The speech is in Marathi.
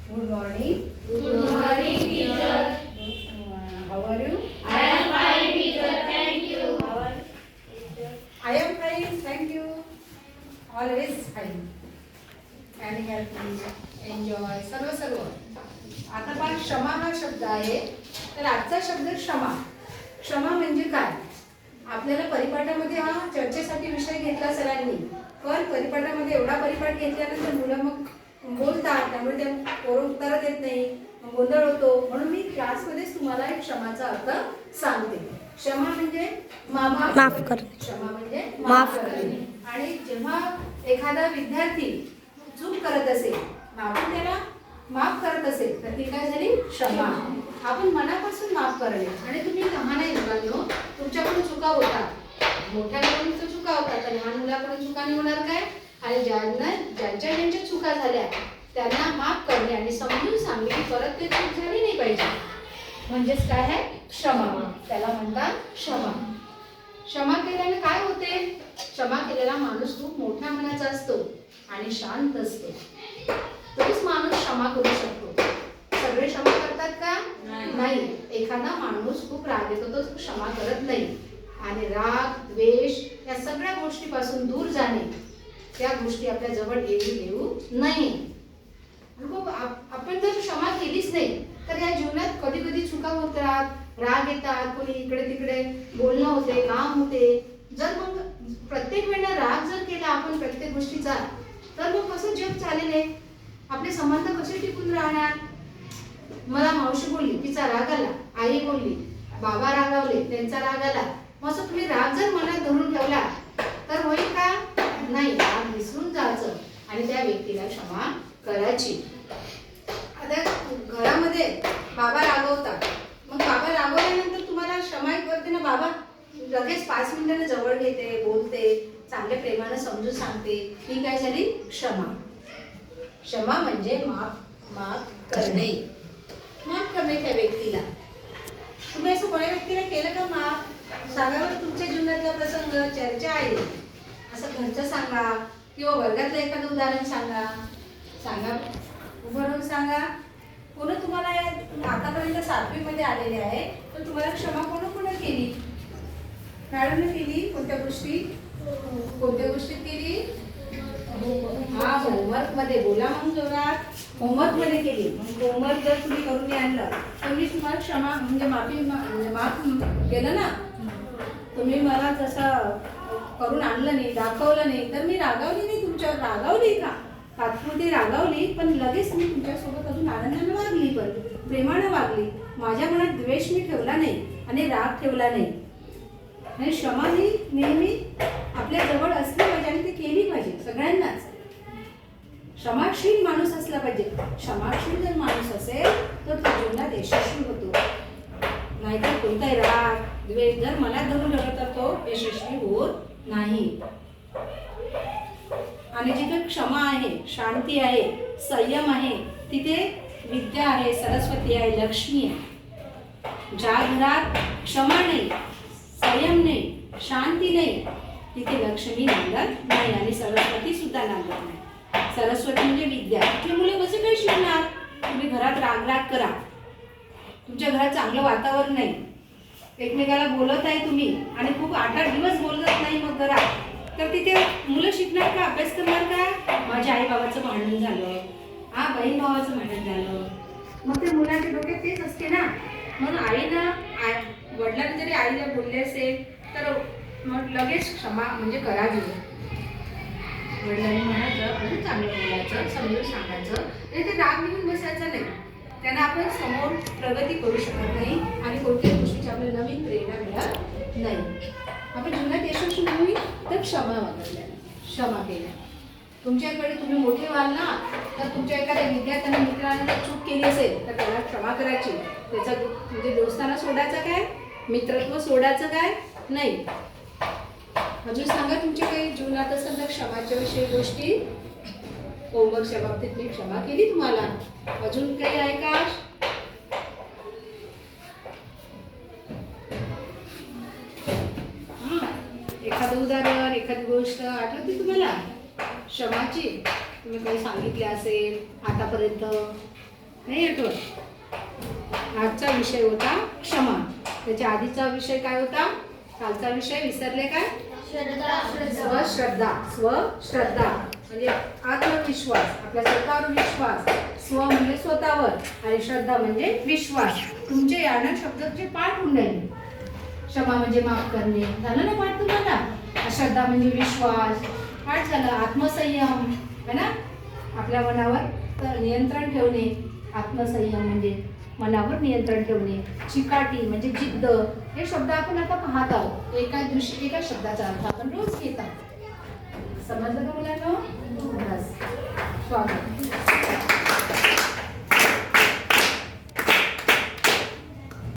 Good morning. Good morning, teacher. How are you? I am fine, teacher. Thank you. I am fine. Thank you. Always fine. And happy. Enjoy. सर्व. आता पहा क्षमा हा शब्द आहे. तर आजचा शब्द क्षमा. क्षमा म्हणजे काय? आपल्याला परिपाठामध्ये हा चर्चेसाठी विषय घेतला सरांनी. पण परिपाठामध्ये एवढा परिपाठ घेतल्यानंतर मुलं मग बोलतात, त्यामुळे ते पोरं उत्तर देत नाही, गोंधळ होतो. म्हणून मी क्लासमध्येच तुम्हाला एक क्षमाचा अर्थ सांगते. क्षमा म्हणजे माफ करणे. क्षमा म्हणजे माफ करणे. आणि जेव्हा एखादा विद्यार्थी चूक करत असेल, आपण त्याला माफ करत असेल, तर ती काय झाली? क्षमा. आपण मनापासून माफ करणे. आणि तुम्ही लहान आहे मुलांनो, तुमच्याकडून चुका होतात, मोठ्याकडून तर चुका होतात, तर लहान मुलाकडून चुका नाही होणार काय? आणि ज्यांच्या चुका झाल्या त्यांना माफ करणे आणि समजून सांगणे की परत ते चूक झाली नाही पाहिजे. म्हणजेच काय आहे? क्षमा. त्याला म्हणतात क्षमा. क्षमा केल्याने काय होते? क्षमा केलेला माणूस खूप मोठ्या मनाचा असतो आणि शांत असतो. तोच माणूस क्षमा करू शकतो. सगळे क्षमा करतात का? नाही. एखादा माणूस खूप राग येतो, तो क्षमा करत नाही. आणि राग, द्वेष या सगळ्या गोष्टीपासून दूर जाणे, त्या गोष्टी आपल्या जवळ येऊ नये. आपण जर क्षमा केलीच नाही तर या जीवनात कधी कधी चुका होतात, राग येतात, कोणी इकडे तिकडे बोलणं होते, काम होते. जर मग प्रत्येक वेळेला राग जर केला आपण प्रत्येक गोष्टीचा, तर मग कसं जग चालेल आहे? आपले संबंध कसे टिकून राहणार? मला मावशी बोलली, तिचा राग आला. आई बोलली, बाबा रागावले, त्यांचा राग आला. मग असं तुम्ही राग जर मनात धरून ठेवला तर होईल का? नाही. राग विसरून जायचं आणि त्या व्यक्तीला क्षमा करायची. आता घरामध्ये बाबा रागवतात, मग बाबा रागवल्यानंतर तुम्हाला क्षमा करते ना, बाबा लगेच 5 मिनिटांनी जवळ घेते, बोलते, चांगल्या प्रेमानं समजून सांगते, ही काय झाली? क्षमा. क्षमा म्हणजे माफ करणे. माफ करणे त्या व्यक्तीला. तुम्ही असं कोणा व्यक्तीला केलं का माफ? सांगा बरं, तुमच्या जीवनातला प्रसंग, चर्चा आहे, असं घरचं सांगा किंवा वर्गातलं एखादं उदाहरण सांगा. उभं राहून सांगा. कोण तुम्हाला आतापर्यंत 7वी मध्ये आलेले आहे, तर तुम्हाला क्षमा कोण केली? मॅडमने केली. कोणत्या गोष्टीत केली? हा, होमवर्क मध्ये. बोला मग जोरात. होमवर्क मध्ये केली. होमवर्क जर तुम्ही करून आणलं तर मी तुम्हाला क्षमा म्हणजे माफ केलं ना. तुम्ही मला जसं करून आणलं नाही, दाखवलं नाही, तर मी रागावली नाही तुमच्यावर. रागावली का? तात्पुरती रागावली, पण लगेच मी तुमच्यासोबत अजून आनंदाने वागली, पण प्रेमानं वागली. माझ्या मनात द्वेष मी ठेवला नाही आणि राग ठेवला नाही. आणि क्षमा ही नेहमी आपल्या जवळ असली पाहिजे आणि ती केली पाहिजे सगळ्यांनाच. क्षमाशील माणूस असला पाहिजे. क्षमाशील जर माणूस असेल तर तो जीवनात यशस्वी होतो. नाहीतर कोणताही राग, द्वेष जर मनात धरून ठेवला तर तो यशस्वी होत नाही. आणि जिथे क्षमा आहे, शांती आहे, संयम आहे, तिथे विद्या आहे, सरस्वती आहे, लक्ष्मी आहे. ज्या घरात क्षमा नाही, संयम नाही, शांती नाही, तिथे लक्ष्मी नांदत नाही आणि सरस्वती सुद्धा नांदत नाही. सरस्वती म्हणजे विद्या. आपली मुलं कसं काय शिकणार? तुम्ही घरात राग करा, तुमच्या घरात चांगलं वातावरण नाही, एकमेकाला बोलत आहे तुम्ही आणि खूप 8-8 दिवस बोलत नाही मग घरात, तर तिथे मुलं शिकणार का? अभ्यास करणार का? माझ्या आई बाबाचं भांडण झालं, बहीण भावाचं भांडण झालं, मग ते मुलाच्या डोक्यात तेच असते ना. मग वडिलांनी जरी आईला बोलले असेल तर मग लगेच क्षमा म्हणजे करा दिलं. वडिलांनी म्हणायचं, अजून चांगलं बोलायचं, समजून सांगायचं, आणि ते राग निघून बसायचं नाही. त्यांना आपण समोर प्रगती करू शकत नाही आणि कोणत्याही गोष्टीची आपल्याला नवीन प्रेरणा मिळत नाही. आपण जीवनात यशस्वी होईल तर क्षमा केल्या. तुमच्याकडे तुम्ही मोठे व्हाल ना, तर तुमच्या एखाद्या विद्यार्थ्याने मित्राने चूक केली असेल तर त्याला क्षमा करायची. त्याचा म्हणजे दोस्ताना सोडायचं काय, मित्रत्व सोडायचं काय नाही. अजून सांगा तुमच्या काही जीवनात असेल तर क्षमाच्या विषयी गोष्टी. होमवर्कच्या बाबतीत मी क्षमा केली तुम्हाला. अजून काही आहे का? एखादं उदाहरण, एखादी गोष्ट आठवते तुम्हाला क्षमाची? तुम्ही काही सांगितले असेल आतापर्यंत? नाही आठवत? आजचा विषय होता क्षमा. त्याच्या आधीचा विषय काय होता? कालचा विषय विसरले काय? स्वश्रद्धा. स्वश्रद्धा म्हणजे आत्मविश्वास, आपल्या स्वतःवर विश्वास. स्व म्हणजे स्वतःवर आणि श्रद्धा म्हणजे विश्वास. तुमचे यानं शब्दाचे पाठ होऊन राहिले. क्षमा म्हणजे माफ करणे, झालं ना पाठ तुम्हाला? श्रद्धा म्हणजे विश्वास पाठ झालं. आत्मसंयम है ना, आपल्या मनावर नियंत्रण ठेवणे. आत्मसंयम म्हणजे मनावर नियंत्रण ठेवणे. चिकाटी म्हणजे जिद्द. हे शब्द आपण आता पाहत आहोत. एका दिवशी एका शब्दाचा अर्थ आपण रोज घेत आहोत. समजलं का मुलांनो? बस. स्वागत.